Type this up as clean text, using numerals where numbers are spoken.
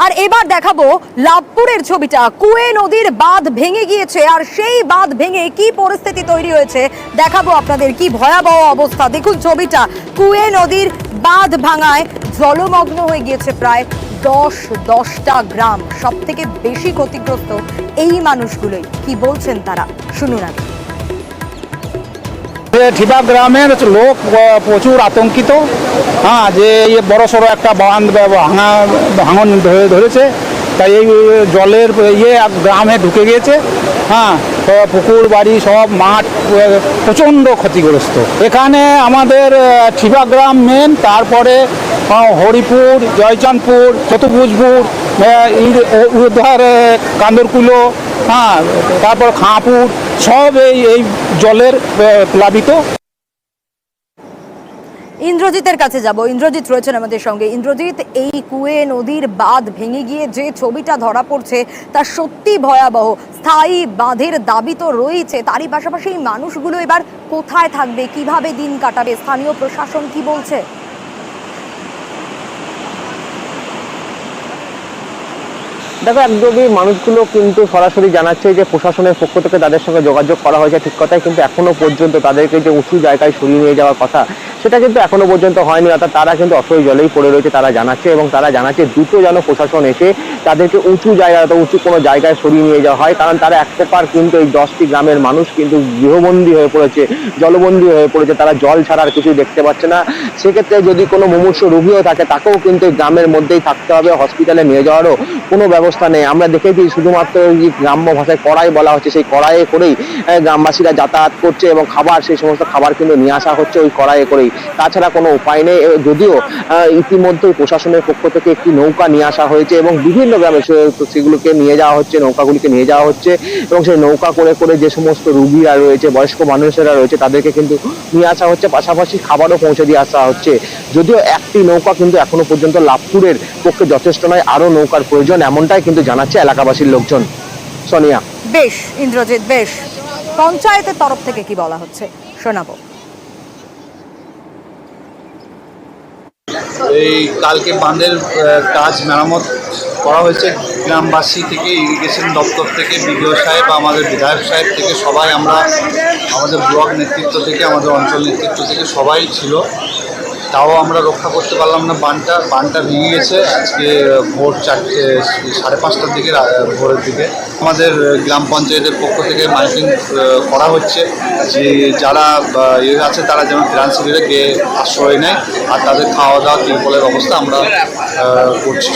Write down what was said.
আর এবার দেখাবো লাভপুরের ছবিটা। কুয়ে নদীর বাঁধ ভেঙে গিয়েছে, আর সেই বাঁধ ভেঙে কি পরিস্থিতি তৈরি হয়েছে দেখাবো আপনাদের। কি ভয়াবহ অবস্থা দেখুন ছবিটা। কুয়ে নদীর বাঁধ ভাঙায় জলমগ্ন হয়ে গিয়েছে প্রায় 10টা গ্রাম। সব থেকে বেশি ক্ষতিগ্রস্ত এই মানুষগুলোই। কি বলছেন তারা, শুনুন আগে। ঠিবা গ্রামের লোক প্রচুর আতঙ্কিত, যে বড় সড়ো একটা বাঁধ ভাঙন ধরেছে, তাই এই জলের গ্রামে ঢুকে গিয়েছে। তো পুকুর বাড়ি সব মাঠ প্রচণ্ড ক্ষতিগ্রস্ত। এখানে আমাদের ঠিবা গ্রাম মেন, তারপরে হরিপুর, জয়চাঁদপুর, চতুর্ভুজপুর, উদ্ধার কান্দরকুলো, তারপর খাঁপুর, সব এই জলের প্লাবিত। ইন্দ্রজিতের কাছে যাব। ইন্দ্রজিৎ রয়েছেন আমাদের সঙ্গে। ইন্দ্রজিৎ, এই কুয়ে নদীর বাঁধ ভেঙে গিয়ে যে ছবিটা ধরা পড়ছে তা সত্যি ভয়াবহ। স্থায়ী বাঁধের দাবি তো রয়েছে, তারই পাশাপাশি এই মানুষগুলো এবার কোথায় থাকবে, কিভাবে দিন কাটাবে, স্থানীয় প্রশাসন কি বলছে? দেখো, একদমই মানুষগুলো কিন্তু সরাসরি জানাচ্ছে যে প্রশাসনের পক্ষ থেকে তাদের সঙ্গে যোগাযোগ করা হয়েছে, ঠিক কথাই, কিন্তু এখনো পর্যন্ত তাদেরকে যে উঁচু জায়গায় সরিয়ে নিয়ে যাওয়ার কথা সেটা কিন্তু এখনো পর্যন্ত হয়নি। অর্থাৎ তারা কিন্তু অসহায় জলেই পড়ে রয়েছে তারা জানাচ্ছে, এবং তারা জানাচ্ছে দ্রুত যেন প্রশাসন এসে তাদেরকে উঁচু জায়গায়, উঁচু কোনো জায়গায় সরিয়ে নিয়ে যাওয়া হয়। কারণ তারা এক প্রকার কিন্তু এই 10টি গ্রামের মানুষ কিন্তু গৃহবন্দী হয়ে পড়েছে, জলবন্দী হয়ে পড়েছে। তারা জল ছাড়া আর কিছুই দেখতে পাচ্ছে না। সেক্ষেত্রে যদি কোনো মুমূর্ষু রোগীও থাকে তাকেও কিন্তু এই গ্রামের মধ্যেই থাকতে হবে, হসপিটালে নিয়ে যাওয়ারও কোনো ব্যবস্থা নেই। আমরা দেখেছি শুধুমাত্র গ্রাম্য ভাষায় কড়াই বলা হচ্ছে, সেই কড়াইয়ে করেই গ্রামবাসীরা যাতায়াত করছে, এবং খাবার, সেই সমস্ত খাবার কিন্তু নিয়ে আসা হচ্ছে ওই কড়াইয়ে করেই। তাছাড়া কোনো উপায় নেই। যদিও ইতিমধ্যেই প্রশাসনের পক্ষ থেকে একটি নৌকা নিয়ে আসা হয়েছে, এবং বিভিন্ন গ্রামে সেগুলোকে নিয়ে যাওয়া হচ্ছে, নৌকাগুলিকে নিয়ে যাওয়া হচ্ছে, এবং সেই নৌকা করে করে যে সমস্ত রুগীরা রয়েছে, বয়স্ক মানুষেরা রয়েছে, তাদেরকে কিন্তু নিয়ে আসা হচ্ছে, পাশাপাশি খাবারও পৌঁছে দিয়ে আসা হচ্ছে। যদিও একটি নৌকা কিন্তু এখনো পর্যন্ত লাভপুরের পক্ষে যথেষ্ট নয়, আরো নৌকার প্রয়োজন, এমনটাই কিন্তু জানাচ্ছে এলাকাবাসীর লোকজন। সোনিয়া। বেশ ইন্দ্রজিৎ, বেশ। পঞ্চায়েতের তরফ থেকে কি বলা হচ্ছে শোনাবো। এই কালকে বাঁধের কাজ মেরামত করা হয়েছে। গ্রামবাসী থেকে, ইরিগেশন দপ্তর থেকে, বিডিও সাহেব, আমাদের বিধায়ক সাহেব থেকে সবাই, আমরা আমাদের ব্লক নেতৃত্ব থেকে, আমাদের অঞ্চল নেতৃত্ব থেকে সবাই ছিল। তাও আমরা রক্ষা করতে পারলাম না। বাঁধটা ভেঙে গেছে আজকে ভোর 4:30টার দিকে, ভোরের দিকে। আমাদের গ্রাম পঞ্চায়েতের পক্ষ থেকে মাইকিং করা হচ্ছে যে যারা আছে তারা যেন ত্রাণ শিবিরে গিয়ে আশ্রয় নেয়, আর তাদের খাওয়া দাওয়া, তিরপলের ব্যবস্থা আমরা করছি।